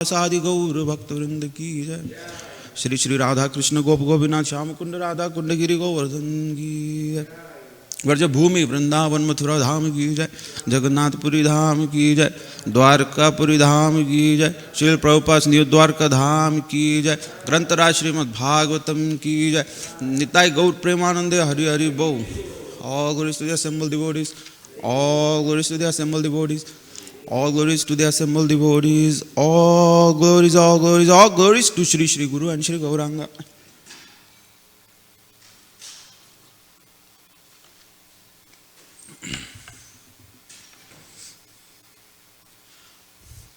सादि गौर भक्त वृंद की जय। श्री श्री राधा कृष्ण गोप गोपीनाथ श्याम कुंड राधा कुंड गिरि गोवर्धन की जय। वर्ज भूमि वृंदावन मथुरा धाम की जय। जगन्नाथपुरी धाम की जय। द्वारकापुरी धाम की जय। श्री प्रभुपाद न्यू द्वारका धाम की जय। ग्रंथराज श्रीमद् भागवतम की जय। निताय गौर प्रेमानंदे हरि हरि बोल। All glories to the assembled devotees. All glories to the assembled devotees. All glories to the assembled devotees. All glories, all glories, all glories to Shri Shri Guru and Shri Gauranga.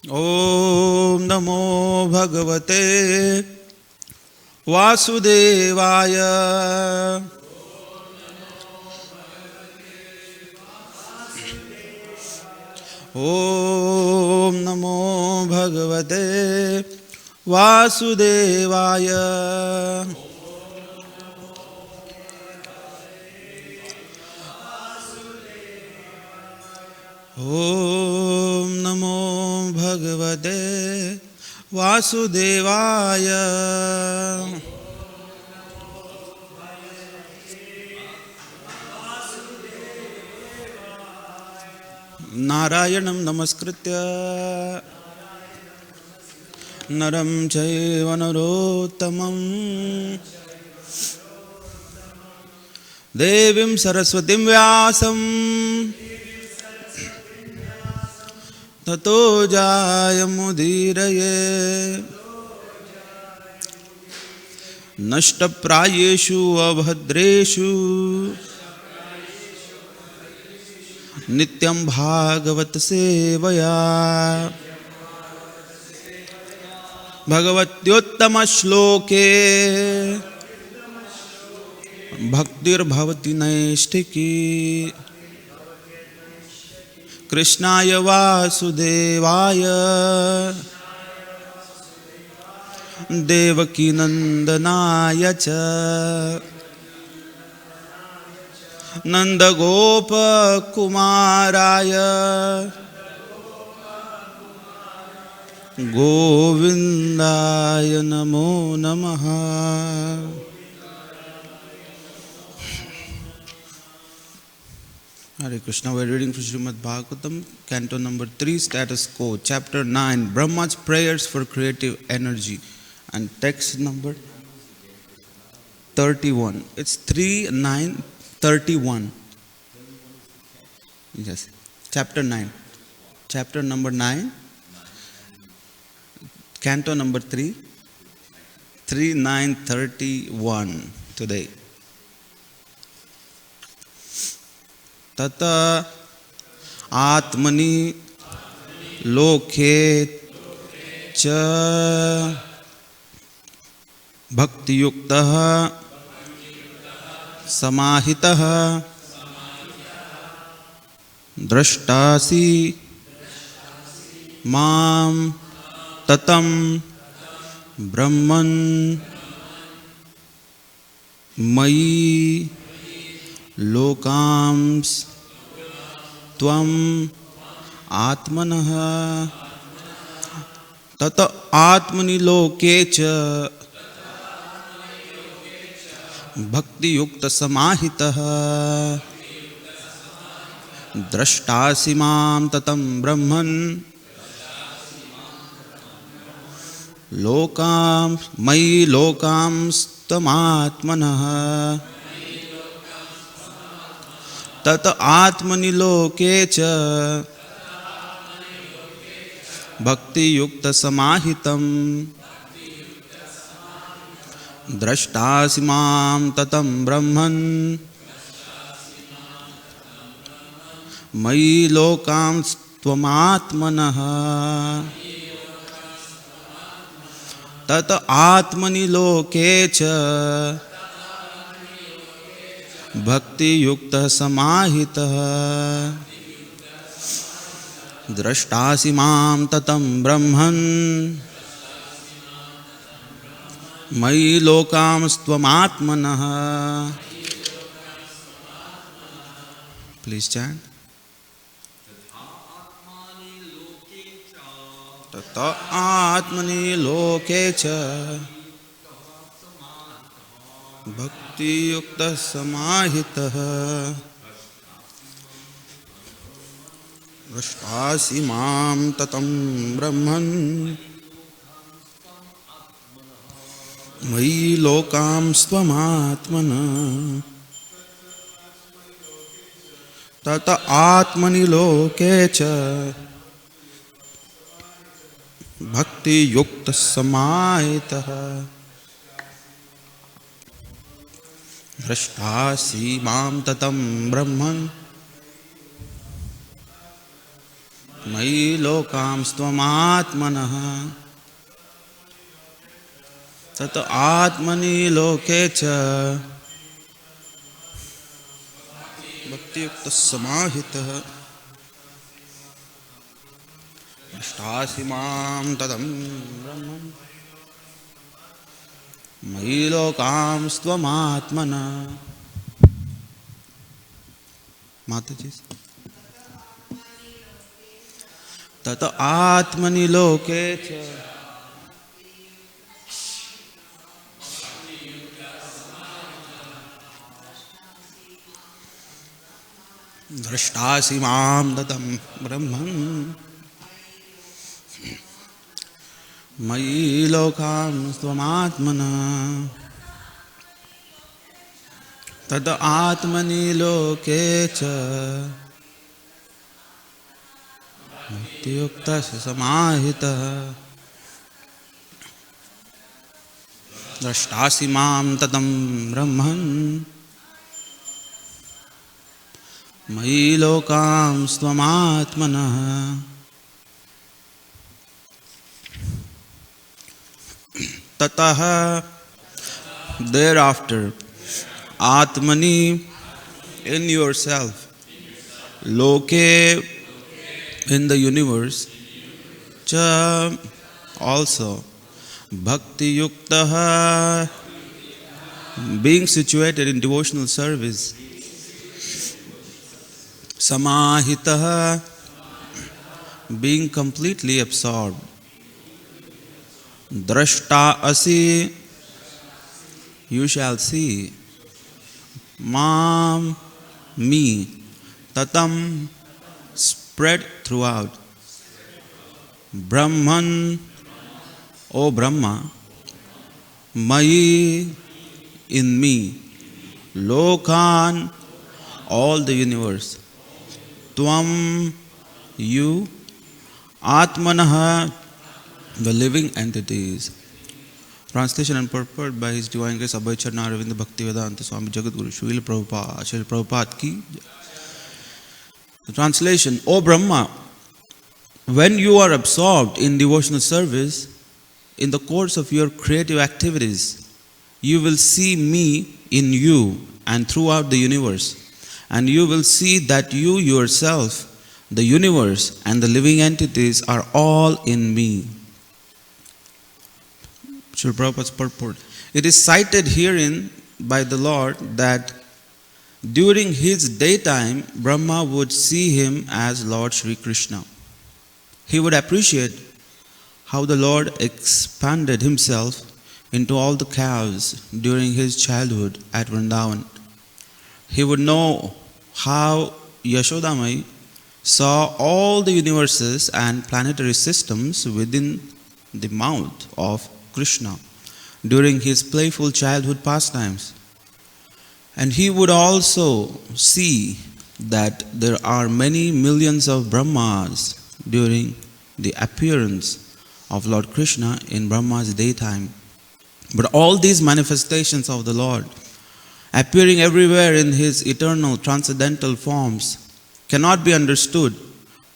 Om Namo Bhagavate Vasudevaya. Om Namo Bhagavate Vasudevaya. Om Namo Bhagavate Vasudevaya. Narayanam namaskritya naram chaiva narottamam devim saraswatim vyasam tato jayamudiraye nashtaprayeshu abhadreshu नित्यं भागवत सेवया भगवत्योत्तम श्लोके भक्तिर्भवति नैष्ठिकी कृष्णाय वासुदेवाय देवकी नंदनाय च नंदगोप कुमाराय गोविंदाय नमो नमः। Hare Krishna. We are reading from Srimad Bhagavatam, Canto number 3, Status Quo, Chapter 9, Brahma's Prayers for Creative Energy, and text number 31. It's 3931. Yes, Chapter 9. Chapter number 9, Canto number 3, 3931 today. Tata Atmani Lokhe Cha Bhakti Yuktaha Samahitaha Drashtasi Mam Tatam Brahman Mayi Lokams Tvam Atmanah Tata Atmani Lokecha Bhakti Yukta Samahitah Drashtasi Mam Tatam Brahman Lokam Mayi Lokams Tvam Atmanah Tata Atmani Lokecha Bhakti Yukta Samahitam Drashtasi Mam Tatam Brahman Mayi Lokam Tvamatmanah Tata Atmani Lokecha Bhakti Yukta Samahitah Drashtasi Mam Tatam Brahman Mayi Lokam Tvamatmanah. Please chant. तत आत्मनि लोके च भक्ति युक्तः समाहितः दृष्टासि मां ततं ब्रह्मन् मयि लोकांस्त्वमात्मना तत आत्मनि लोके च भक्ति युक्त समाहितः दृष्टासि मां ततं ब्रह्मन् मयि लोकांस्त्वमात्मनः तत आत्मनि लोके च भक्ति युक्त समाहितः दृष्टासि मां ततं ब्रह्मन् मयि लोकांस्त्वमात्मना माताजी तत आत्मनि लोके च दृष्टासि मां ततं ब्रह्मन् मयि लोकांस्त्वमात्मना तद आत्मनि लोके च भक्तियुक्तः समाहितः दृष्टासि मां ततं ब्रह्मन् मयि लोकांस्त्वमात्मनः ततः thereafter atmani in yourself loke in the universe cha also bhakti yuktah being situated in devotional service samahitah being completely absorbed drashta asi you shall see mam me tatam spread throughout brahman o brahma mayi in me lokan all the universe tvam you atmanah the living entities. Translation and purport by His Divine Grace Abhay Charna Aravinda Bhaktivedanta Swami Jagadguru Srila Prabhupada ki. The translation: O Brahma, when you are absorbed in devotional service, in the course of your creative activities, you will see me in you and throughout the universe, and you will see that you yourself, the universe and the living entities are all in me. Srila Prabhupada's purport. It is cited herein by the Lord that during his daytime, Brahma would see him as Lord Shri Krishna. He would appreciate how the Lord expanded himself into all the cows during his childhood at Vrindavan. He would know how Yashodamai saw all the universes and planetary systems within the mouth of Krishna during his playful childhood pastimes. And he would also see that there are many millions of Brahmas during the appearance of Lord Krishna in Brahma's daytime. But all these manifestations of the Lord, appearing everywhere in his eternal transcendental forms, cannot be understood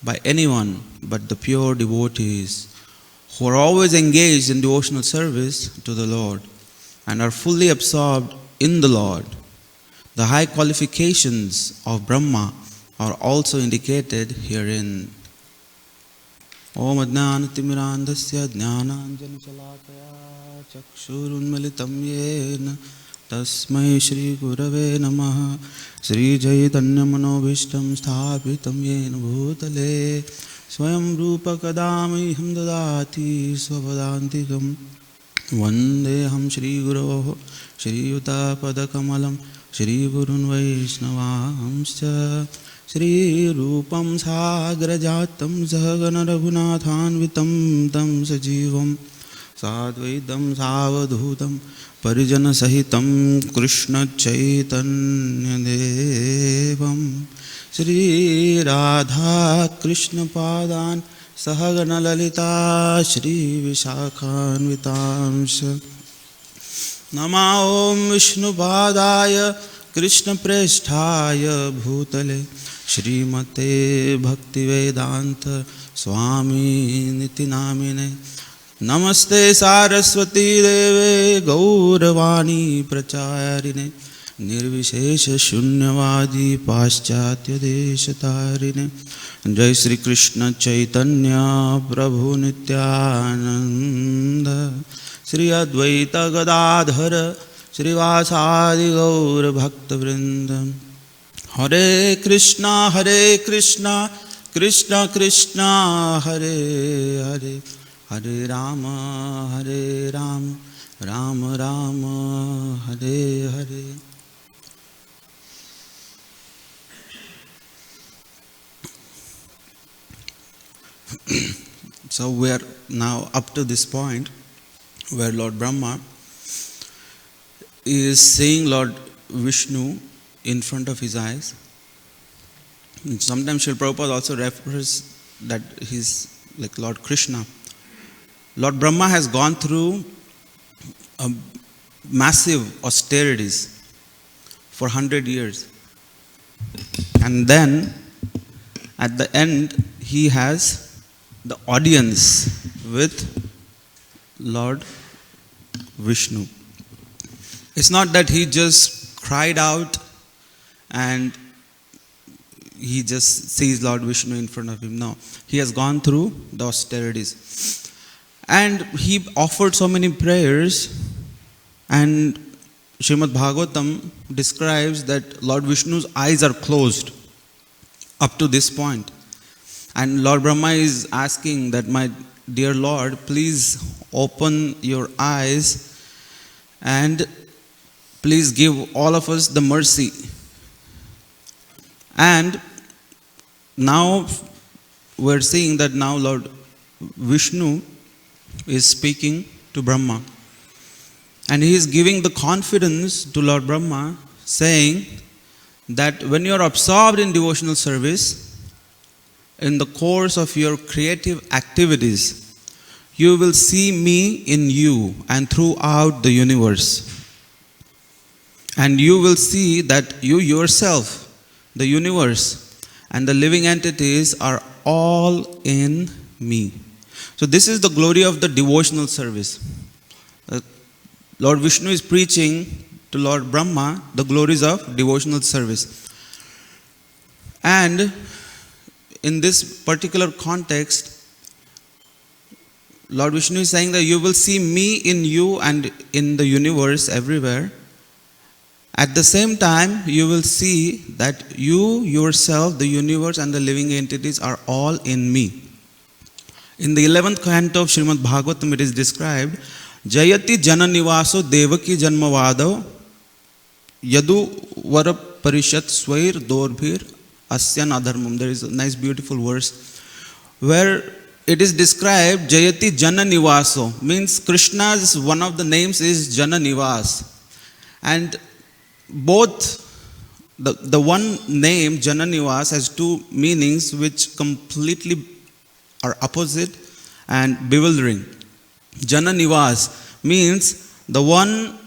by anyone but the pure devotees who are always engaged in devotional service to the Lord and are fully absorbed in the Lord. The high qualifications of Brahma are also indicated herein. Om Ajnanatimirandasya Jnananjana Shalakaya Chakshurunmilitam Yena Tasmai Shri Gurave Namaha Shri Chaitanya Manobhishtam Sthapitam Yena Bhutale Swayam Rupa Kadamiham Dadati Svavadantikam Vandeham Shri Guru Shri Yuta Padakamalam Shri Gurun Vaishnavamscha Shri Rupam Sagrajatam Sahagana Raghunathanvitam Tam Sajivam Sadvaidam Savadhutam Parijana Sahitam Krishna Chaitanya Devam Shri Radha Krishna Padan Sahagana Lalita Shri Vishakhanvitamsha Nama Om Vishnu Padaya Krishna Presthaya Bhutale Shri Mate Bhakti Vedanta Swami Niti Namine Namaste Saraswati Deve Gauravani Pracharine Nirvishesha Shunyavadi Paschatya Deshatarine Jai Sri Krishna Chaitanya Prabhu Nityananda Sri Advaita Gadadhara Sri Vasadi Gaur Bhakta Vrindam Hare Krishna Krishna Krishna Hare Hare Hare Rama Rama Rama Hare Hare. So we are now up to this point where Lord Brahma is seeing Lord Vishnu in front of his eyes. And sometimes Srila Prabhupada also refers that he's like Lord Krishna. Lord Brahma has gone through massive austerities for 100 years. And then at the end he has the audience with Lord Vishnu. It's not that he just cried out and he just sees Lord Vishnu in front of him. No, he has gone through the austerities. And he offered so many prayers, and Srimad Bhagavatam describes that Lord Vishnu's eyes are closed up to this point. And Lord Brahma is asking that, my dear Lord, please open your eyes and please give all of us the mercy. And now we're seeing that now Lord Vishnu is speaking to Brahma. And he is giving the confidence to Lord Brahma, saying that when you are absorbed in devotional service, in the course of your creative activities, you will see me in you and throughout the universe. And you will see that you yourself, the universe, and the living entities are all in me. So this is the glory of the devotional service. Lord Vishnu is preaching to Lord Brahma the glories of devotional service. And in this particular context, Lord Vishnu is saying that you will see me in you and in the universe everywhere. At the same time, you will see that you yourself, the universe and the living entities are all in me. In the 11th canto of Srimad Bhagavatam, it is described, Jayati Jana Nivaso Devaki Janmavado Yadu Vara Parishat Swair Dorbhir Asyan Adharmam. There is a nice beautiful verse where it is described Jayati Jana Nivaso, means Krishna's one of the names is Jana Nivas. And both the one name Jana Nivas has two meanings which completely are opposite and bewildering. Jana Nivas means the one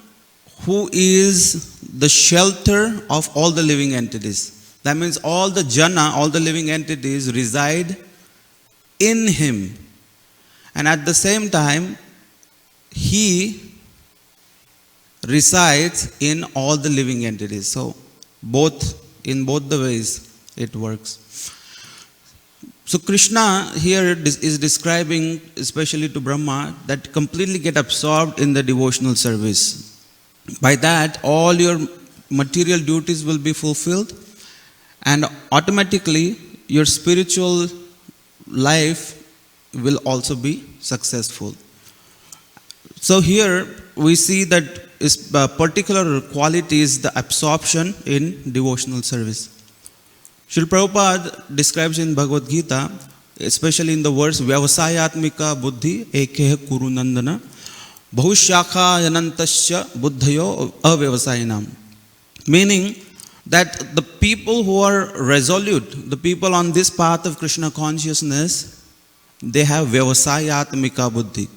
who is the shelter of all the living entities. That means all the Jana, all the living entities reside in him. And at the same time, he resides in all the living entities. So in both the ways it works. So Krishna here is describing, especially to Brahma, that completely get absorbed in the devotional service. By that, all your material duties will be fulfilled, and automatically your spiritual life will also be successful. So here we see that is a particular quality is the absorption in devotional service. Srila Prabhupada describes in Bhagavad Gita, especially in the verse Vyavasayatmika buddhi ekeha kurunandana bahushakha yanantasya buddhayo avyavasayinam. Meaning that the people who are resolute, the people on this path of Krishna consciousness, they have Vyavasayatmika buddhi.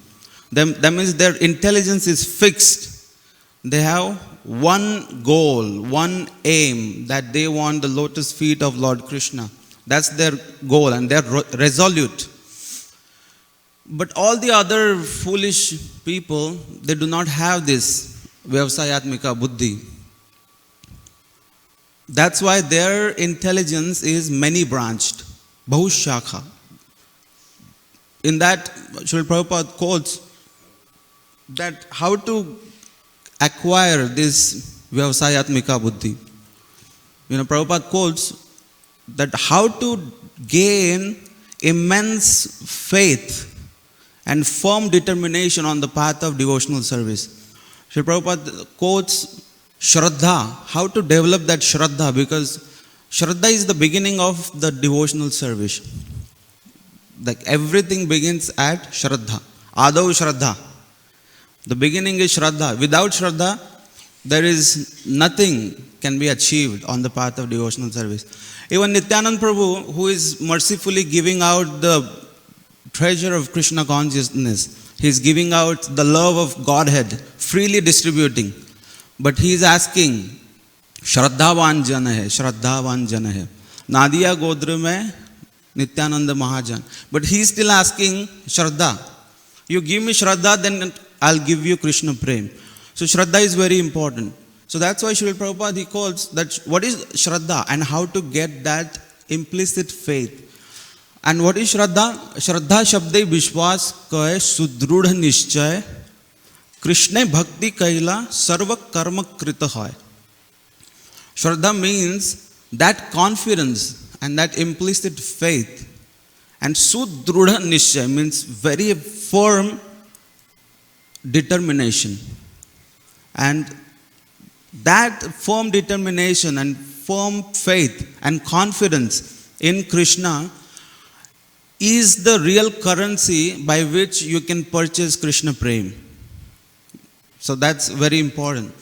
That means their intelligence is fixed. They have one goal, one aim, that they want the lotus feet of Lord Krishna. That's their goal, and they're resolute. But all the other foolish people, they do not have this Vyavasayatmika buddhi. That's why their intelligence is many-branched, Bahushakha. In that, Srila Prabhupada quotes that how to acquire this Vyavasayatmika buddhi. Prabhupada quotes that how to gain immense faith and firm determination on the path of devotional service. Srila Prabhupada quotes Shraddha, how to develop that Shraddha, because Shraddha is the beginning of the devotional service. Like everything begins at Shraddha. Adav Shraddha. The beginning is Shraddha. Without Shraddha, there is nothing can be achieved on the path of devotional service. Even Nityananda Prabhu, who is mercifully giving out the treasure of Krishna consciousness, he is giving out the love of Godhead, freely distributing. But he is asking, Shraddhavan jana hai, Shraddhavan jana hai. Nadiya Godra mein Nityananda Mahajan. But he is still asking Shraddha. You give me Shraddha, then I'll give you Krishna Prem. So Shraddha is very important. So that's why Srila Prabhupada, he calls that what is Shraddha and how to get that implicit faith. And what is Shraddha? Shraddha Shabde Vishwas Kaye Sudrudha Nishchay Krishna Bhakti Kaila Sarva Karma Krita Hoy. Shraddha means that confidence and that implicit faith. And Sudrudha Nishchay means very firm determination. And that firm determination and firm faith and confidence in Krishna is the real currency by which you can purchase Krishna Prem. So that's very important.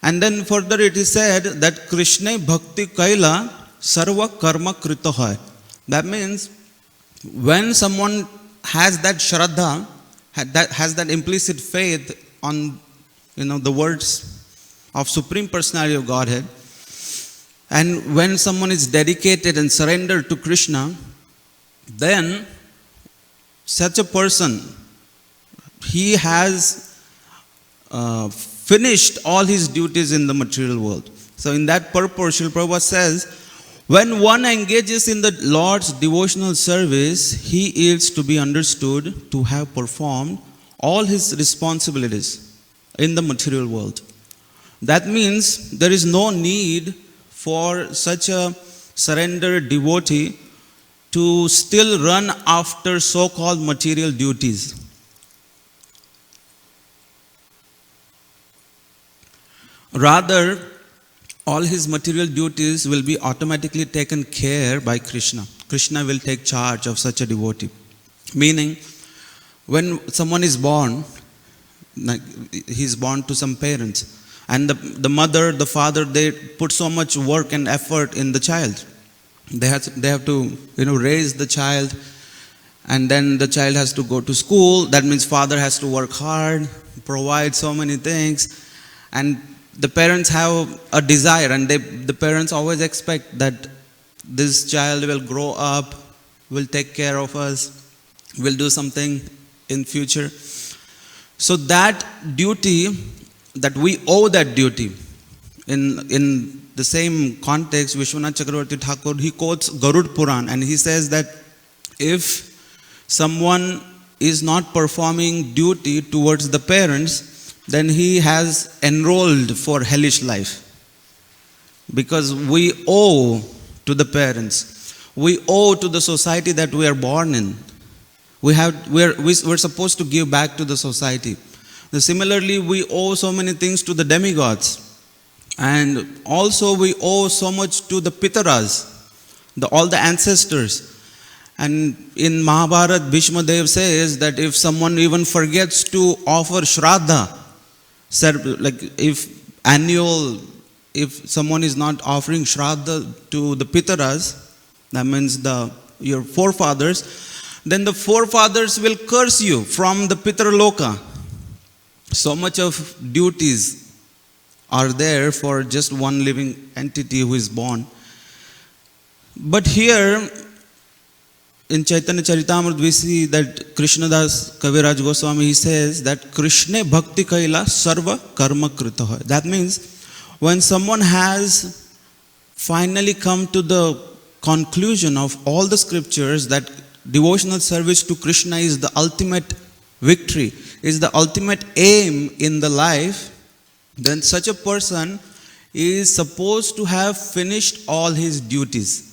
And then further it is said that Krishna Bhakti Kaila Sarva Karma Krita Hoy. That means when someone has that Shraddha, has that implicit faith on the words of Supreme Personality of Godhead, and when someone is dedicated and surrendered to Krishna, then such a person, he has finished all his duties in the material world. So in that purpose, Srila Prabhupada says, when one engages in the Lord's devotional service, he is to be understood to have performed all his responsibilities in the material world. That means there is no need for such a surrendered devotee to still run after so-called material duties. Rather, all his material duties will be automatically taken care by Krishna. Krishna will take charge of such a devotee. Meaning, when someone is born, like he is born to some parents, and the mother, the father, they put so much work and effort in the child. They have to raise the child, and then the child has to go to school. That means father has to work hard, provide so many things, and the parents have a desire, and the parents always expect that this child will grow up, will take care of us, will do something in future. So that duty, that we owe that duty. In the same context, Vishwanath Chakravarti Thakur, he quotes Garud Puran, and he says that if someone is not performing duty towards the parents, then he has enrolled for hellish life. Because we owe to the parents. we owe to the society that we are born in. We're supposed to give back to the society. Similarly, we owe so many things to the demigods. And also we owe so much to the Pitaras, all the ancestors. And in Mahabharata, Bhishma Dev says that if someone even forgets to offer Shraddha, like if someone is not offering Shraddha to the Pitaras, that means your forefathers, then the forefathers will curse you from the Pitaraloka. So much of duties are there for just one living entity who is born. But here in Chaitanya Charitamrita we see that Krishnadas Kaviraj Goswami, he says that Krishna Bhakti Kaila Sarva Karma Krita Hai. That means when someone has finally come to the conclusion of all the scriptures that devotional service to Krishna is the ultimate victory, is the ultimate aim in the life, then such a person is supposed to have finished all his duties.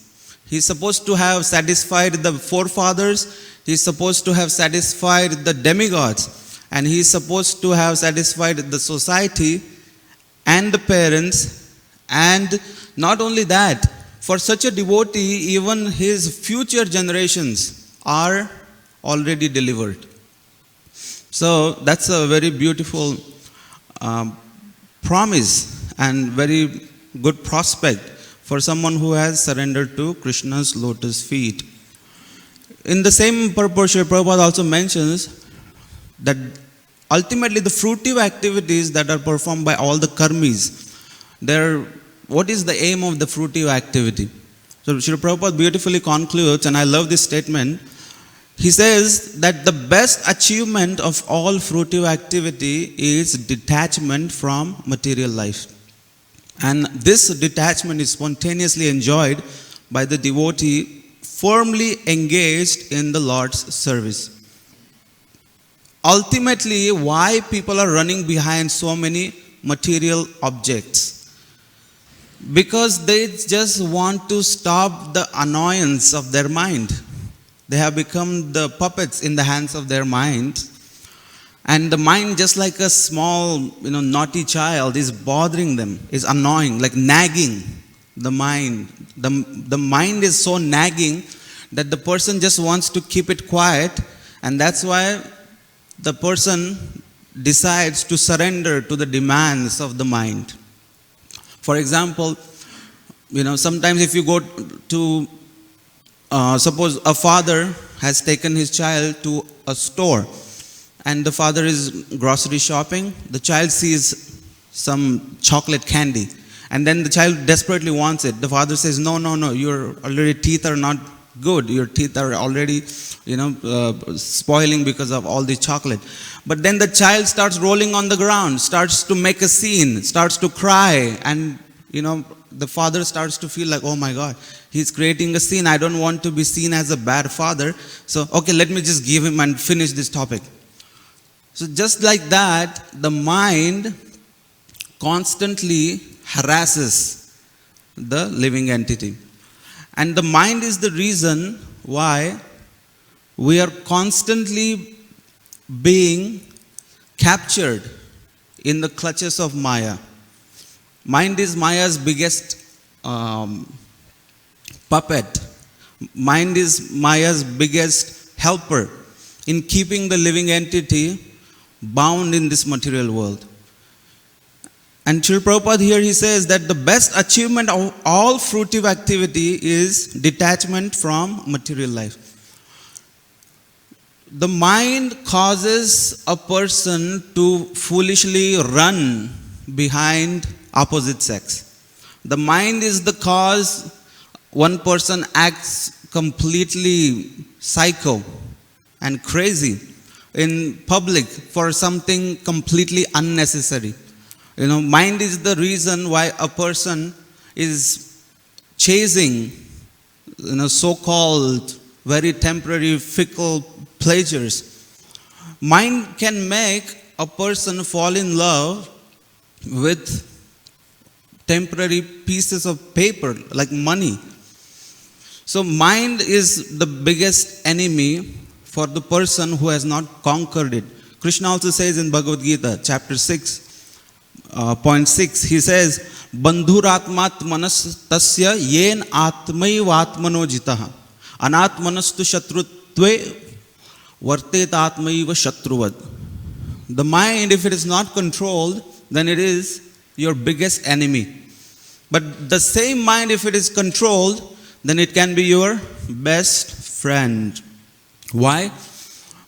He is supposed to have satisfied the forefathers, he is supposed to have satisfied the demigods, and he is supposed to have satisfied the society and the parents. And not only that, for such a devotee, even his future generations are already delivered. So that's a very beautiful promise and very good prospect for someone who has surrendered to Krishna's lotus feet. In the same purport, Srila Prabhupada also mentions that ultimately the fruitive activities that are performed by all the karmis, what is the aim of the fruitive activity? So Srila Prabhupada beautifully concludes, and I love this statement. He says that the best achievement of all fruitive activity is detachment from material life. And this detachment is spontaneously enjoyed by the devotee firmly engaged in the Lord's service. Ultimately, why people are running behind so many material objects? Because they just want to stop the annoyance of their mind. They have become the puppets in the hands of their mind. And the mind, just like a small, naughty child, is bothering them, is annoying, like nagging the mind. The mind is so nagging that the person just wants to keep it quiet, and that's why the person decides to surrender to the demands of the mind. For example, sometimes if you go to, suppose a father has taken his child to a store, and the father is grocery shopping. The child sees some chocolate candy, and then the child desperately wants it. The father says, no, your teeth are not good. Your teeth are already, spoiling because of all the chocolate. But then the child starts rolling on the ground, starts to make a scene, starts to cry, and, the father starts to feel like, oh my God, he's creating a scene. I don't want to be seen as a bad father. So, okay, let me just give him and finish this topic. So just like that, the mind constantly harasses the living entity. And the mind is the reason why we are constantly being captured in the clutches of Maya. Mind is Maya's biggest puppet. Mind is Maya's biggest helper in keeping the living entity bound in this material world. And Srila Prabhupada here, he says that the best achievement of all fruitive activity is detachment from material life. The mind causes a person to foolishly run behind opposite sex. The mind is the cause one person acts completely psycho and crazy in public for something completely unnecessary. Mind is the reason why a person is chasing, so-called very temporary, fickle pleasures. Mind can make a person fall in love with temporary pieces of paper like money. So mind is the biggest enemy for the person who has not conquered it. Krishna also says in Bhagavad Gita, chapter 6, point 6, he says, Bandhuratmat manas tasya yen atmaivatmano jitaha anatmanastu shatrutve vartet atmaiva shatruvad. The mind, if it is not controlled, then it is your biggest enemy. But the same mind, if it is controlled, then it can be your best friend. Why?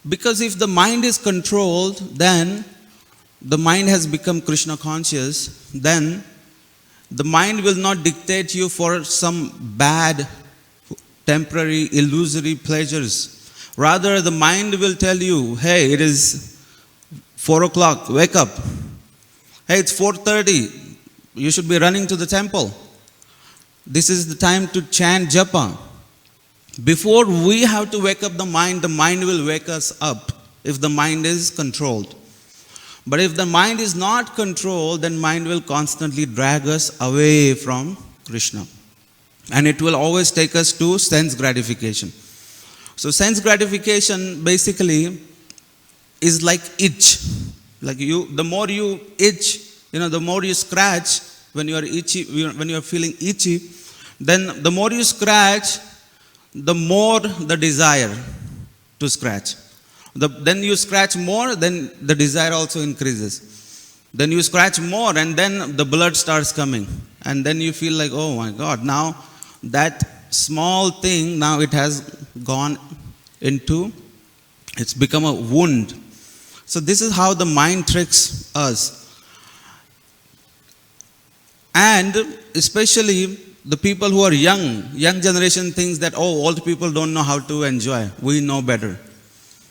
Because if the mind is controlled, then the mind has become Krishna conscious, then the mind will not dictate you for some bad, temporary, illusory pleasures. Rather, the mind will tell you, hey, it is 4 o'clock, wake up. Hey, it's 4:30, you should be running to the temple. This is the time to chant japa. Before we have to wake up the mind will wake us up if the mind is controlled. But if the mind is not controlled, then mind will constantly drag us away from Krishna. And it will always take us to sense gratification. So sense gratification basically is like itch. Like the more you itch, the more you scratch when you are itchy, when you are feeling itchy, then the more you scratch, the more the desire to scratch. Then you scratch more, then the desire also increases. Then you scratch more, and then the blood starts coming. And then you feel like, oh my God, now that small thing, now it has gone into, it's become a wound. So this is how the mind tricks us. And especially the people who are young generation thinks that, oh, old people don't know how to enjoy. We know better.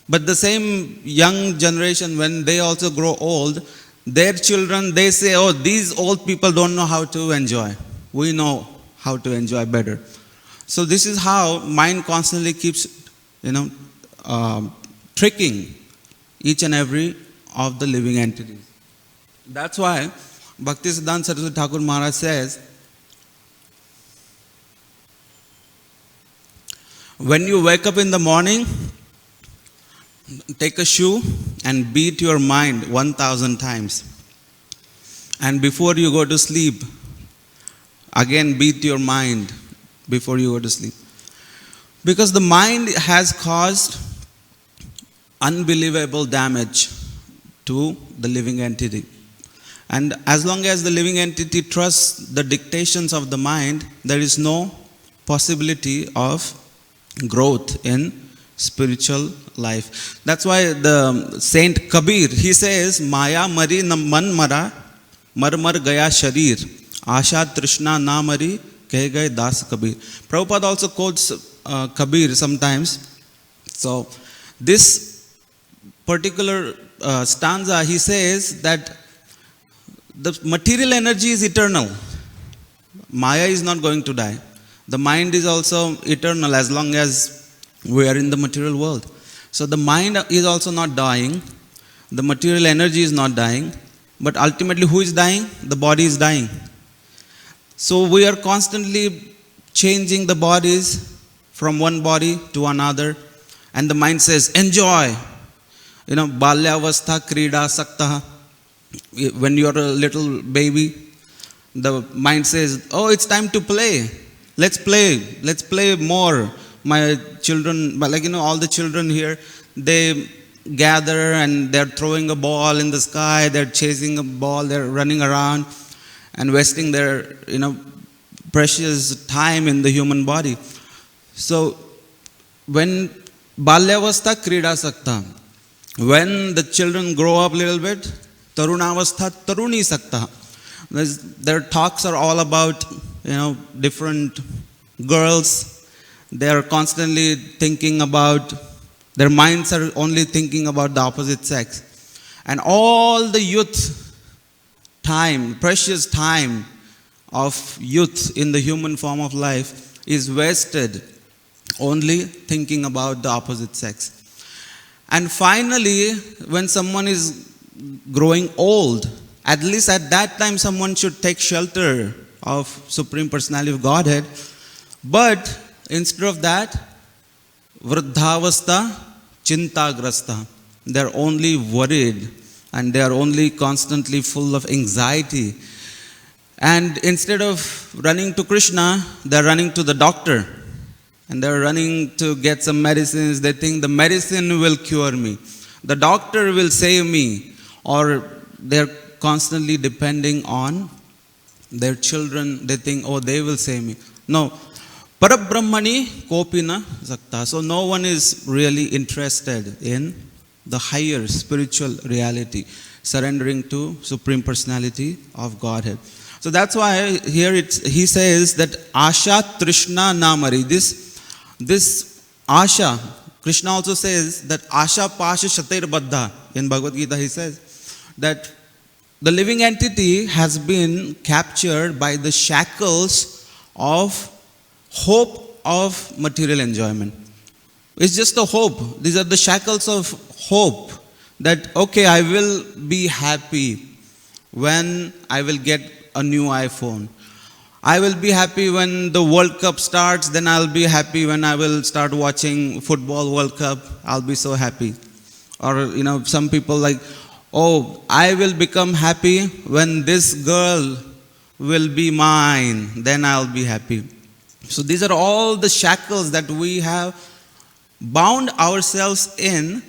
But the same young generation, when they also grow old, their children, they say, oh, these old people don't know how to enjoy. We know how to enjoy better. So this is how mind constantly keeps, tricking each and every of the living entities. That's why Bhaktisiddhanta Saraswati Thakur Maharaj says, when you wake up in the morning, take a shoe and beat your mind 1,000 times. And before you go to sleep, again beat your mind before you go to sleep. Because the mind has caused unbelievable damage to the living entity. And as long as the living entity trusts the dictations of the mind, there is no possibility of growth in spiritual life. That's why the Saint Kabir, he says, Maya mari man mara, mar mar gaya sharir, asha trishna na mari, keh gaye das Kabir. Prabhupada also quotes Kabir sometimes. So this particular stanza, he says that the material energy is eternal. Maya is not going to die. The mind is also eternal as long as we are in the material world. So the mind is also not dying. The material energy is not dying. But ultimately, who is dying? The body is dying. So we are constantly changing the bodies from one body to another. And the mind says, enjoy. Balyavastha krida saktaha. When you are a little baby, the mind says, oh, it's time to play. Let's play more. My children, all the children here, they gather and they're throwing a ball in the sky, they're chasing a ball, they're running around and wasting their, precious time in the human body. So, when Balyavastha krida sakta, when the children grow up a little bit, Tarunavastha taruni sakta. Their talks are all about, different girls. They are constantly thinking about, their minds are only thinking about the opposite sex. And all the youth time, precious time of youth in the human form of life is wasted only thinking about the opposite sex. And finally, when someone is growing old, at least at that time someone should take shelter of Supreme Personality of Godhead. But instead of that, vruddhavastha chintagrastha. They are only worried and they are only constantly full of anxiety. And instead of running to Krishna, they are running to the doctor. And they are running to get some medicines. They think the medicine will cure me. The doctor will save me. Or they are constantly depending on their children. They think, oh, they will save me. No. Parabrahmani kopina zakta. So no one is really interested in the higher spiritual reality, surrendering to Supreme Personality of Godhead. So that's why here he says that Asha Trishna Namari. This Asha, Krishna also says that Asha Pasha Shatir Baddha. In Bhagavad Gita he says that the living entity has been captured by the shackles of hope of material enjoyment. It's just a hope. These are the shackles of hope that, okay, I will be happy when I will get a new iPhone. I will be happy when the World Cup starts, then I'll be happy when I will start watching football World Cup. I'll be so happy. Or, some people like, oh, I will become happy when this girl will be mine, then I'll be happy. So these are all the shackles that we have bound ourselves in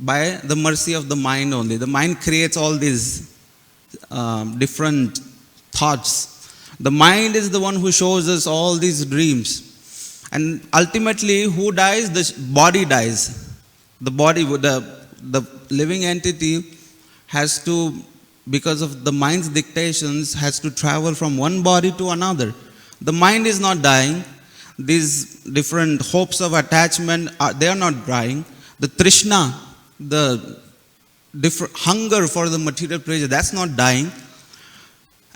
by the mercy of the mind only. The mind creates all these different thoughts. The mind is the one who shows us all these dreams. And ultimately, who dies? The body dies. The body, the living entity has to, because of the mind's dictations, has to travel from one body to another. The mind is not dying. These different hopes of attachment, they are not dying. The trishna, the different hunger for the material pleasure, that's not dying.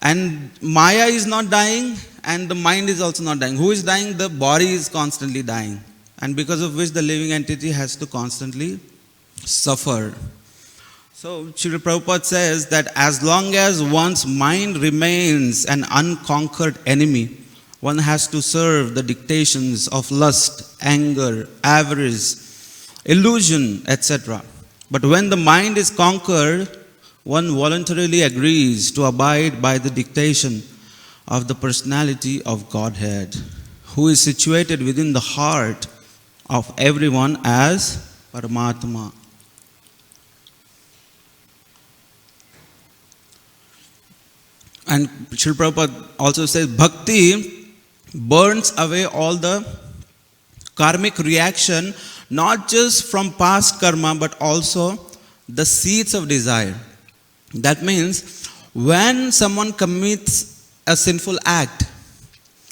And Maya is not dying, and the mind is also not dying. Who is dying? The body is constantly dying. And because of which the living entity has to constantly suffer. So Srila Prabhupada says that as long as one's mind remains an unconquered enemy, one has to serve the dictations of lust, anger, avarice, illusion, etc. But when the mind is conquered, one voluntarily agrees to abide by the dictation of the personality of Godhead, who is situated within the heart of everyone as Paramatma. And Srila Prabhupada also says, Bhakti burns away all the karmic reaction, not just from past karma, but also the seeds of desire. That means when someone commits a sinful act,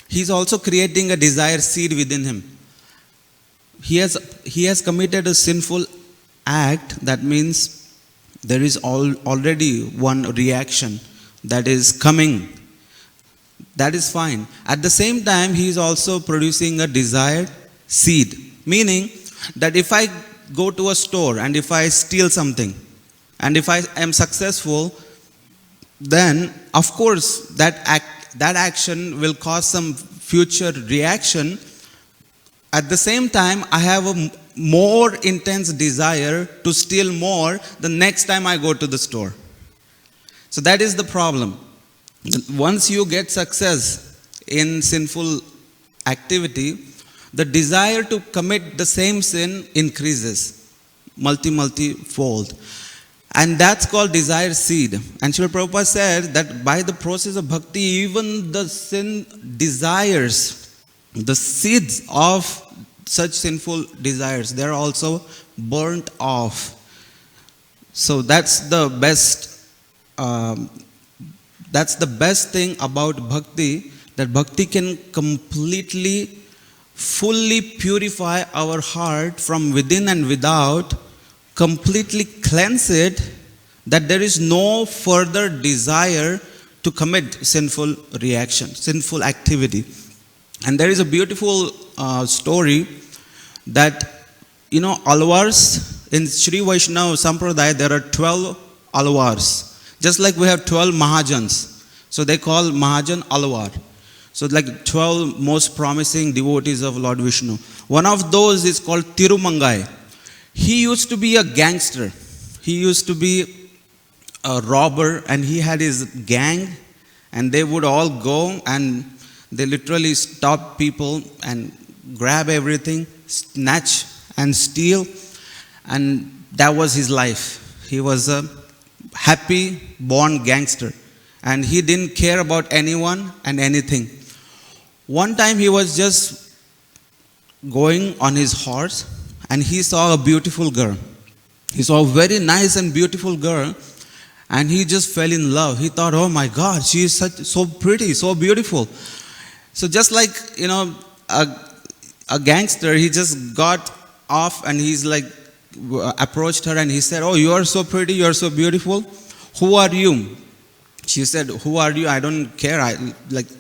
he's also creating a desire seed within him. He has committed a sinful act. That means there is already one reaction that is coming. That is fine. At the same time, he is also producing a desired seed. Meaning that if I go to a store and if I steal something, and if I am successful, then of course that action will cause some future reaction. At the same time, I have a more intense desire to steal more the next time I go to the store. So that is the problem. Once you get success in sinful activity, the desire to commit the same sin increases multi-fold. And that's called desire seed. And Srila Prabhupada said that by the process of bhakti, even the sin desires, the seeds of such sinful desires, they're also burnt off. So that's the best thing about bhakti, that bhakti can completely, fully purify our heart from within and without, completely cleanse it, that there is no further desire to commit sinful reaction, sinful activity. And there is a beautiful story that, alvars, in Sri Vaishnava Sampradaya, there are 12 alvars. Just like we have 12 Mahajans. So they call Mahajan alvar. So like 12 most promising devotees of Lord Vishnu. One of those is called Tirumangai. He used to be a gangster. He used to be a robber, and he had his gang, and they would all go and they literally stop people and grab everything, snatch and steal, and that was his life. He was a happy born gangster, and he didn't care about anyone and anything. One time he was just going on his horse, and he saw a beautiful girl. He saw a very nice and beautiful girl, and he just fell in love. He thought, oh my God, she is so pretty, so beautiful. So just like, a gangster, he just got off and he's like, approached her and he said, oh, you are so pretty, you are so beautiful. Who are you? She said, who are you? I don't care.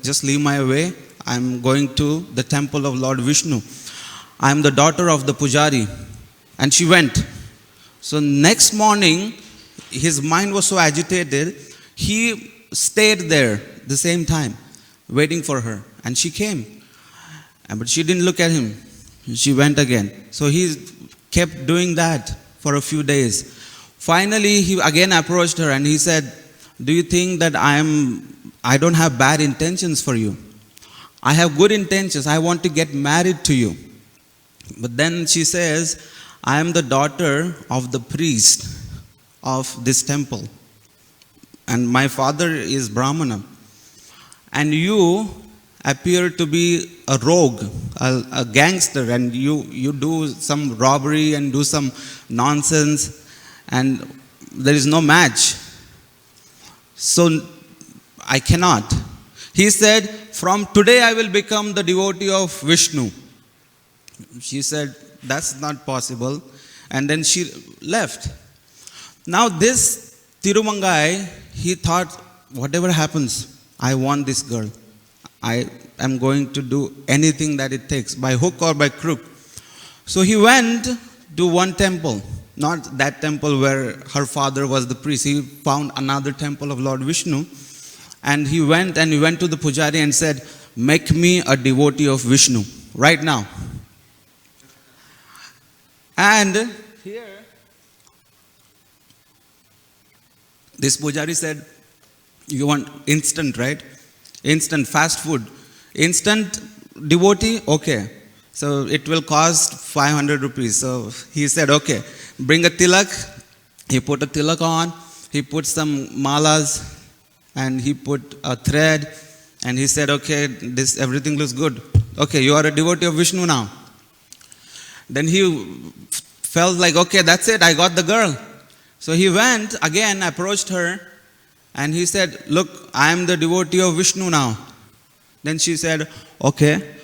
Just leave my way. I'm going to the temple of Lord Vishnu. I'm the daughter of the Pujari. And she went. So next morning, his mind was so agitated, he stayed there the same time, waiting for her. And she came. But she didn't look at him. She went again. So he kept doing that for a few days. Finally, he again approached her and he said, do you think that I don't have bad intentions for you? I have good intentions. I want to get married to you. But then she says, I am the daughter of the priest of this temple. And my father is Brahmana. And you appear to be a rogue, a gangster, and you do some robbery and do some nonsense, and there is no match. So I cannot. He said, from today I will become the devotee of Vishnu. She said, that's not possible. And then she left. Now this Tirumangai, he thought, whatever happens, I want this girl. I am going to do anything that it takes, by hook or by crook. So he went to one temple, not that temple where her father was the priest. He found another temple of Lord Vishnu. And he went to the Pujari and said, make me a devotee of Vishnu right now. And here, this Pujari said, you want instant, right? Instant, fast food. Instant devotee? Okay. So it will cost 500 rupees. So he said, okay, bring a tilak. He put a tilak on. He put some malas. And he put a thread. And he said, okay, everything looks good. Okay, you are a devotee of Vishnu now. Then he felt like, okay, that's it. I got the girl. So he went again, approached her. And he said, look, I am the devotee of Vishnu now. Then she said, okay,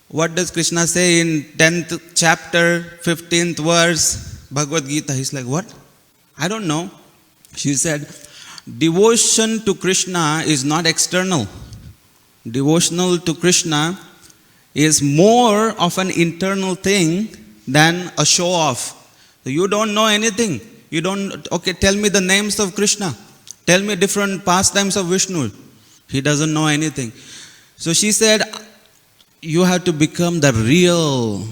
what does Krishna say in 10th chapter, 15th verse, Bhagavad Gita? He's like, what? I don't know. She said, devotion to Krishna is not external. Devotional to Krishna is more of an internal thing than a show off. You don't know anything. Okay, tell me the names of Krishna. Tell me different pastimes of Vishnu. He doesn't know anything. So she said, you have to become the real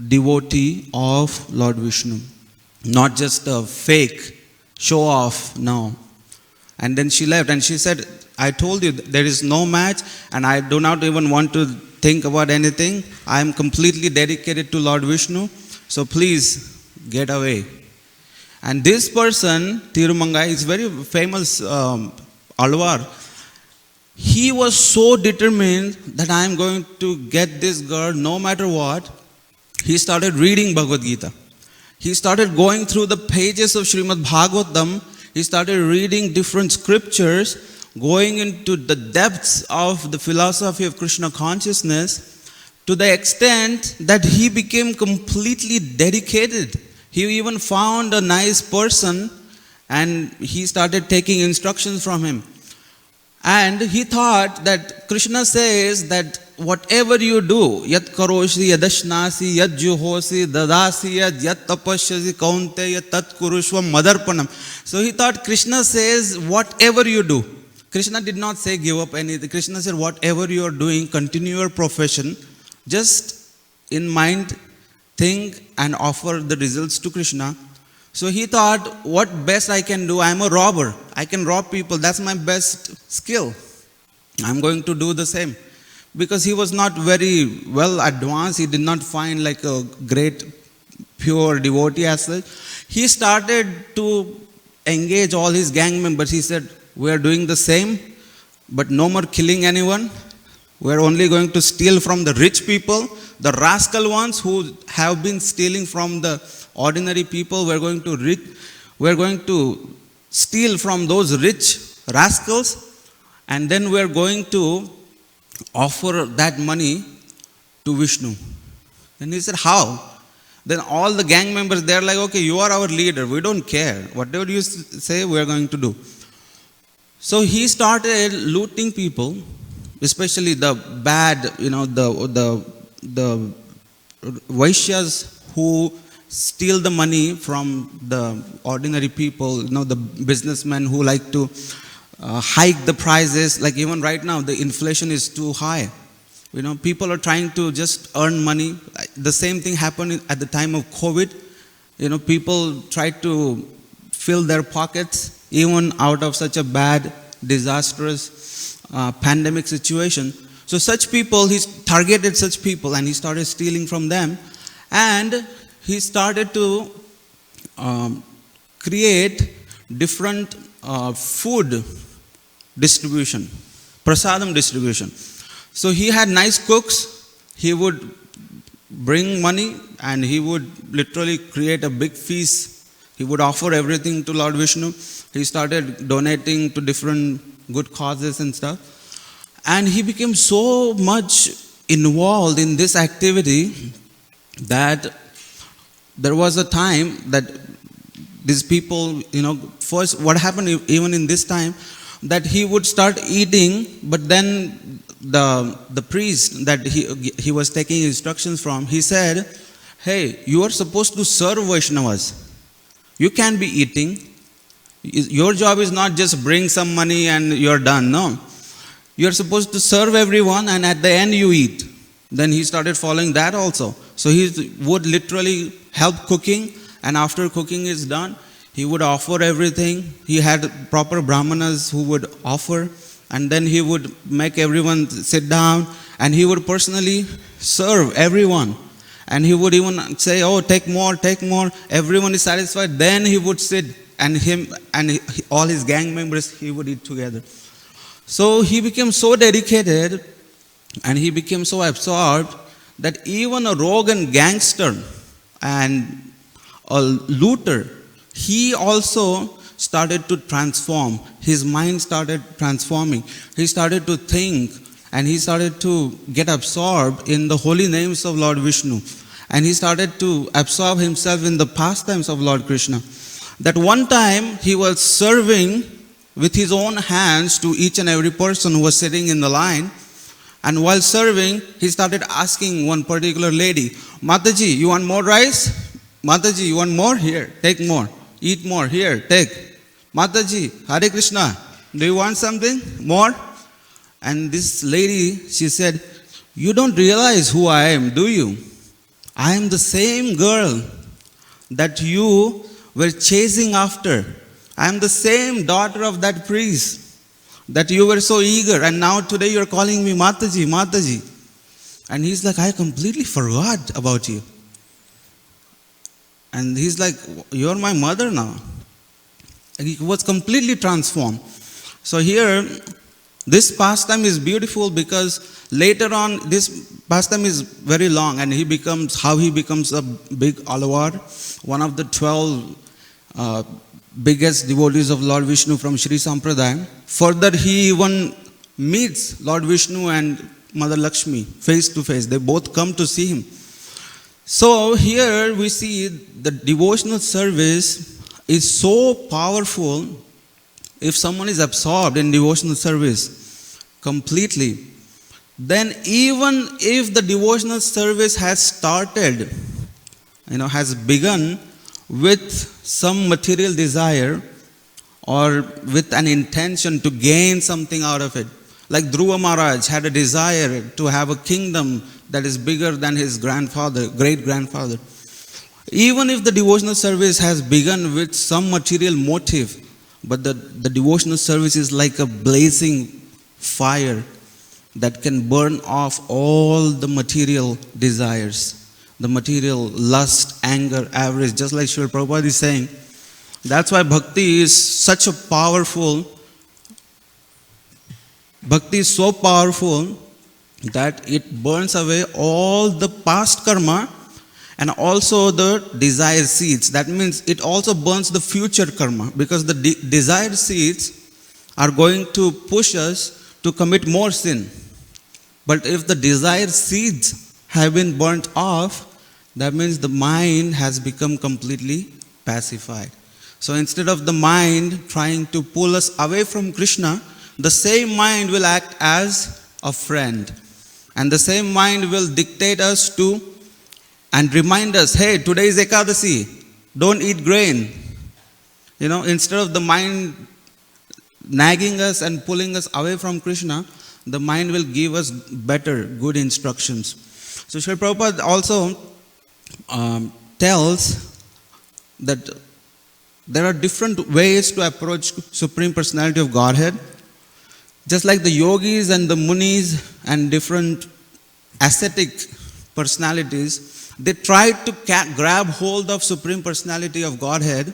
devotee of Lord Vishnu. Not just a fake show off, no. And then she left and she said, I told you there is no match and I do not even want to think about anything. I am completely dedicated to Lord Vishnu. So please get away. And this person, Tirumangai, is very famous Alvar. He was so determined that I am going to get this girl no matter what. He started reading Bhagavad Gita. He started going through the pages of Srimad Bhagavatam. He started reading different scriptures, going into the depths of the philosophy of Krishna consciousness, to the extent that he became completely dedicated. He even found a nice person and he started taking instructions from him. And he thought that Krishna says that whatever you do, yat karoshi, yadashnasi, yat juhosi, dadasi, yat tapashyasi, kaunteya, tat kurushvam madarpanam. So he thought Krishna says whatever you do. Krishna did not say give up anything. Krishna said, whatever you are doing, continue your profession. Just in mind, think and offer the results to Krishna. So he thought, what best I can do? I am a robber. I can rob people. That's my best skill. I'm going to do the same. Because he was not very well advanced. He did not find like a great pure devotee as such. He started to engage all his gang members. He said, we are doing the same, but no more killing anyone. We are only going to steal from the rich people, the rascal ones who have been stealing from the ordinary people. We are going to steal from those rich rascals, and then we are going to offer that money to Vishnu. And he said, how? Then all the gang members, they are like, okay, you are our leader. We don't care. Whatever you say, we are going to do. So he started looting people, especially the bad, the Vaishyas who steal the money from the ordinary people, the businessmen who like to hike the prices. Like even right now, the inflation is too high. People are trying to just earn money. The same thing happened at the time of COVID. People tried to fill their pockets even out of such a bad, disastrous pandemic situation. So such people, he targeted such people and he started stealing from them. And he started to create different food distribution, prasadam distribution. So he had nice cooks. He would bring money and he would literally create a big feast. He would offer everything to Lord Vishnu. He started donating to different good causes and stuff. And he became so much involved in this activity that there was a time that these people, first what happened even in this time, that he would start eating, but then the priest that he was taking instructions from, he said, hey, you are supposed to serve Vaishnavas. You can't be eating. Your job is not just bring some money and you're done. No. You're supposed to serve everyone and at the end you eat. Then he started following that also. So he would literally help cooking, and after cooking is done, he would offer everything. He had proper brahmanas who would offer, and then he would make everyone sit down and he would personally serve everyone. And he would even say, oh, take more, take more. Everyone is satisfied. Then he would sit and all his gang members, he would eat together. So he became so dedicated and he became so absorbed that even a rogue and gangster and a looter, he also started to transform. His mind started transforming. He started to think and he started to get absorbed in the holy names of Lord Vishnu. And he started to absorb himself in the pastimes of Lord Krishna. That one time he was serving with his own hands to each and every person who was sitting in the line. And while serving, he started asking one particular lady, Mataji, you want more rice? Mataji, you want more? Here, take more. Eat more. Here, take. Mataji, Hare Krishna, do you want something more? And this lady, she said, you don't realize who I am, do you? I am the same girl that you were chasing after. I am the same daughter of that priest that you were so eager, and now today you are calling me Mataji, Mataji. And he's like, I completely forgot about you. And he's like, you're my mother now. And he was completely transformed. So here, this pastime is beautiful because later on, this pastime is very long, and he becomes a big alawar, one of the 12 biggest devotees of Lord Vishnu from Sri Sampradaya. Further, he even meets Lord Vishnu and Mother Lakshmi face to face. They both come to see him. So here we see the devotional service is so powerful. If someone is absorbed in devotional service completely, then even if the devotional service has started, has begun with some material desire, or with an intention to gain something out of it. Like Dhruva Maharaj had a desire to have a kingdom that is bigger than his grandfather, great-grandfather. Even if the devotional service has begun with some material motive, but the devotional service is like a blazing fire that can burn off all the material desires, the material lust, anger, avarice, just like Srila Prabhupada is saying. That's why bhakti is so powerful that it burns away all the past karma and also the desire seeds. That means it also burns the future karma, because the desired seeds are going to push us to commit more sin. But if the desired seeds have been burnt off, that means the mind has become completely pacified. So instead of the mind trying to pull us away from Krishna, the same mind will act as a friend. And the same mind will dictate us to and remind us, hey, today is Ekadasi, don't eat grain. Instead of the mind nagging us and pulling us away from Krishna, the mind will give us better, good instructions. So Srila Prabhupada also tells that there are different ways to approach Supreme Personality of Godhead. Just like the yogis and the munis and different ascetic personalities, they try to grab hold of Supreme Personality of Godhead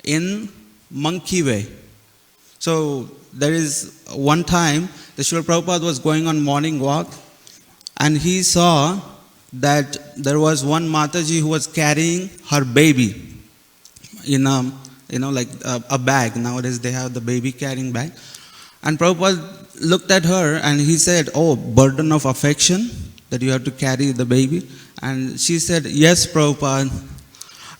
in monkey way. So there is one time the Srila Prabhupada was going on morning walk, and he saw that there was one Mataji who was carrying her baby in a bag. Nowadays they have the baby carrying bag. And Prabhupada looked at her and he said, oh, burden of affection that you have to carry the baby. And she said, yes, Prabhupada.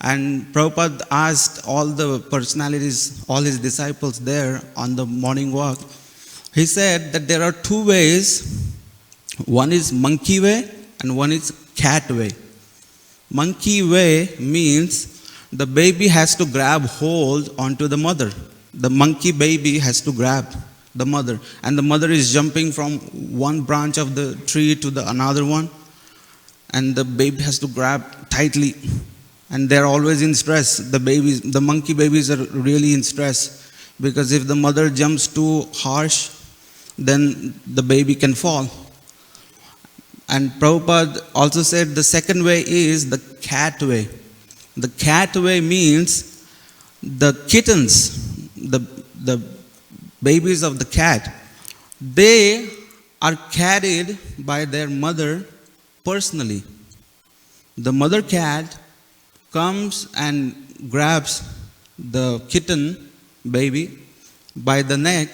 And Prabhupada asked all the personalities, all his disciples there on the morning walk. He said that there are two ways. One is monkey way and one is cat way. Monkey way means the baby has to grab hold onto the mother. The monkey baby has to grab the mother, and the mother is jumping from one branch of the tree to the another one, and the baby has to grab tightly, and they're always in stress. The monkey babies are really in stress, because if the mother jumps too harsh, then the baby can fall. And Prabhupada also said the second way is the cat way. The cat way means the kittens, the babies of the cat, they are carried by their mother personally. The mother cat comes and grabs the kitten baby by the neck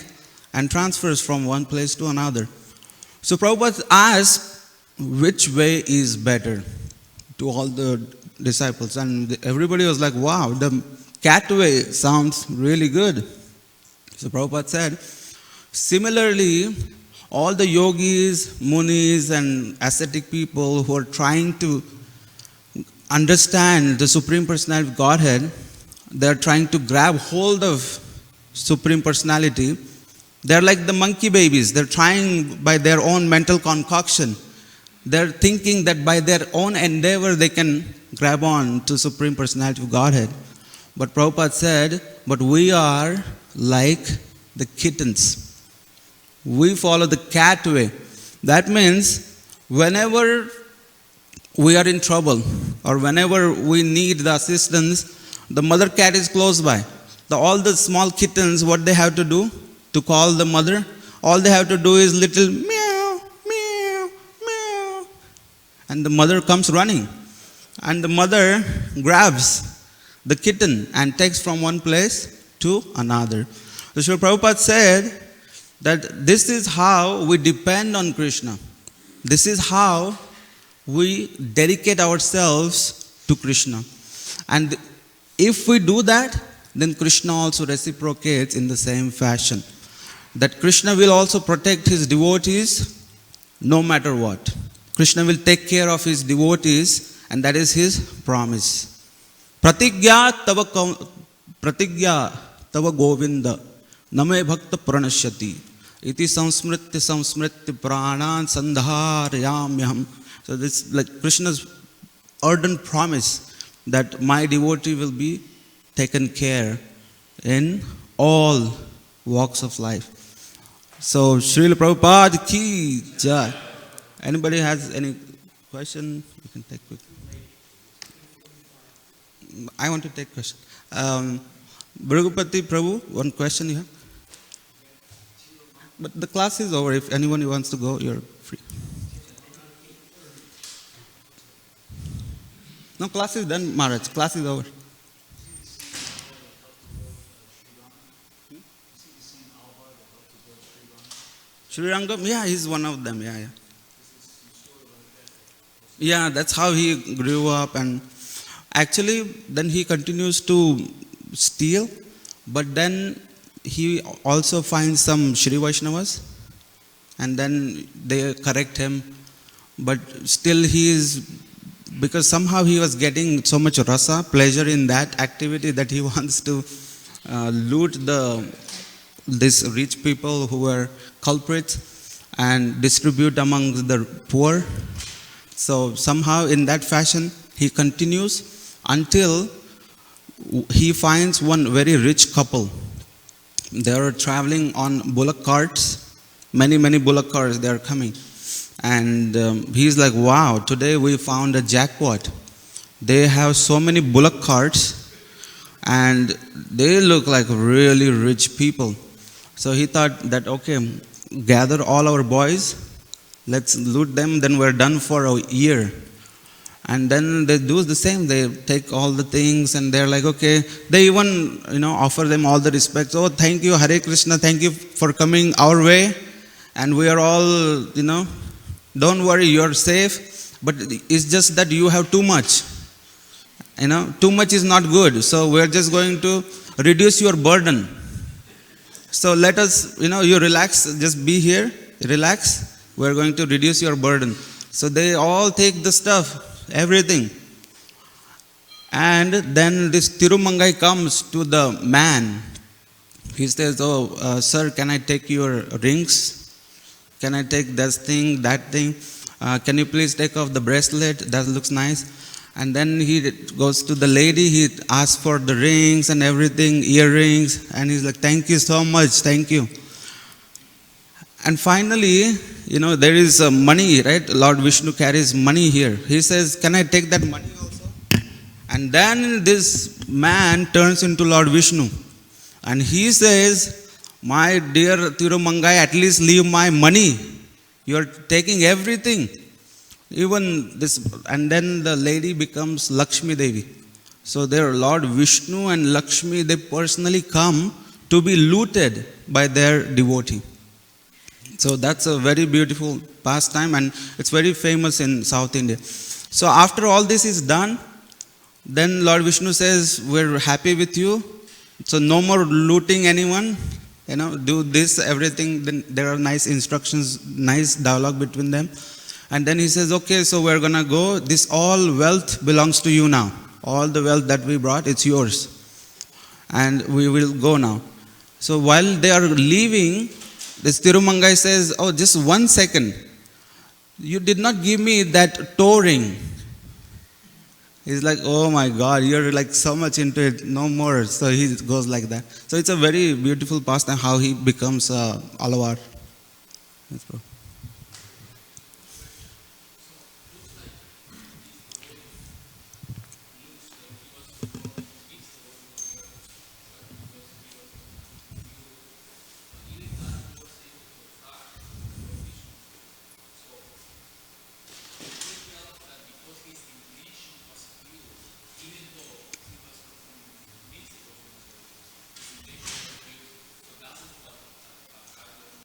and transfers from one place to another. So Prabhupada asked, which way is better, to all the disciples, and everybody was like, wow, the cat way sounds really good. So Prabhupada said, similarly, all the yogis, munis, and ascetic people who are trying to understand the Supreme Personality of Godhead, they are trying to grab hold of Supreme Personality. They are like the monkey babies. They're trying by their own mental concoction. They're thinking that by their own endeavor they can grab on to Supreme Personality of Godhead. But Prabhupada said, but we are like the kittens. We follow the cat way. That means whenever we are in trouble or whenever we need the assistance, the mother cat is close by. All the small kittens, what they have to do to call the mother, all they have to do is little meow, meow, meow. And the mother comes running. And the mother grabs the kitten and takes from one place to another. So Srila Prabhupada said that this is how we depend on Krishna. This is how we dedicate ourselves to Krishna. And if we do that, then Krishna also reciprocates in the same fashion. That Krishna will also protect his devotees no matter what. Krishna will take care of his devotees, and that is his promise. Pratigya तव गोविंद नमे भक्त प्रणश्यति iti samsmritya pranan sandharyamyam. So this like Krishna's ardent promise that my devotee will be taken care in all walks of life. So Srila Prabhupada ki jai. Anybody has any question? You can take quick. I want to take question. Bhragupati Prabhu, one question you have? But the class is over. If anyone wants to go, you're free. No, class is done, Maharaj. Class is over. Sri Rangam? Yeah, he's one of them. Yeah. Yeah, that's how he grew up. And actually, then he continues to steal. But then he also finds some Shri Vaishnavas, and then they correct him. But still he is, because somehow he was getting so much rasa, pleasure in that activity, that he wants to loot these rich people who were culprits and distribute among the poor. So somehow in that fashion he continues until he finds one very rich couple. They are traveling on bullock carts, many bullock carts they are coming. And he's like, wow, today we found a jackpot. They have so many bullock carts and they look like really rich people. So he thought that, okay, gather all our boys, let's loot them, then we're done for a year. And then they do the same. They take all the things and they're like, okay. They even, offer them all the respect. Oh, thank you, Hare Krishna. Thank you for coming our way. And we are all, don't worry, you're safe. But it's just that you have too much. Too much is not good. So we're just going to reduce your burden. So let us, you relax. Just be here. Relax. We're going to reduce your burden. So they all take the stuff. Everything. And then this Tirumangai comes to the man. He says, oh, sir, can I take your rings? Can I take this thing, that thing? Can you please take off the bracelet? That looks nice. And then he goes to the lady. He asks for the rings and everything, earrings. And he's like, thank you so much. Thank you. And finally, there is money, right? Lord Vishnu carries money here. He says, can I take that money also? And then this man turns into Lord Vishnu. And he says, my dear Tirumangai, at least leave my money. You're taking everything. Even this, and then the lady becomes Lakshmi Devi. So there, Lord Vishnu and Lakshmi, they personally come to be looted by their devotee. So that's a very beautiful pastime, and it's very famous in South India. So after all this is done, then Lord Vishnu says, we're happy with you. So no more looting anyone. Do this, everything. Then there are nice instructions, nice dialogue between them. And then he says, okay, so we're going to go. This all wealth belongs to you now. All the wealth that we brought, it's yours. And we will go now. So while they are leaving, this Tirumangai says, oh, just 1 second. You did not give me that toe ring. He's like, oh my God, you're like so much into it, no more. So he goes like that. So it's a very beautiful pastime how he becomes Alawar. Yes, bro.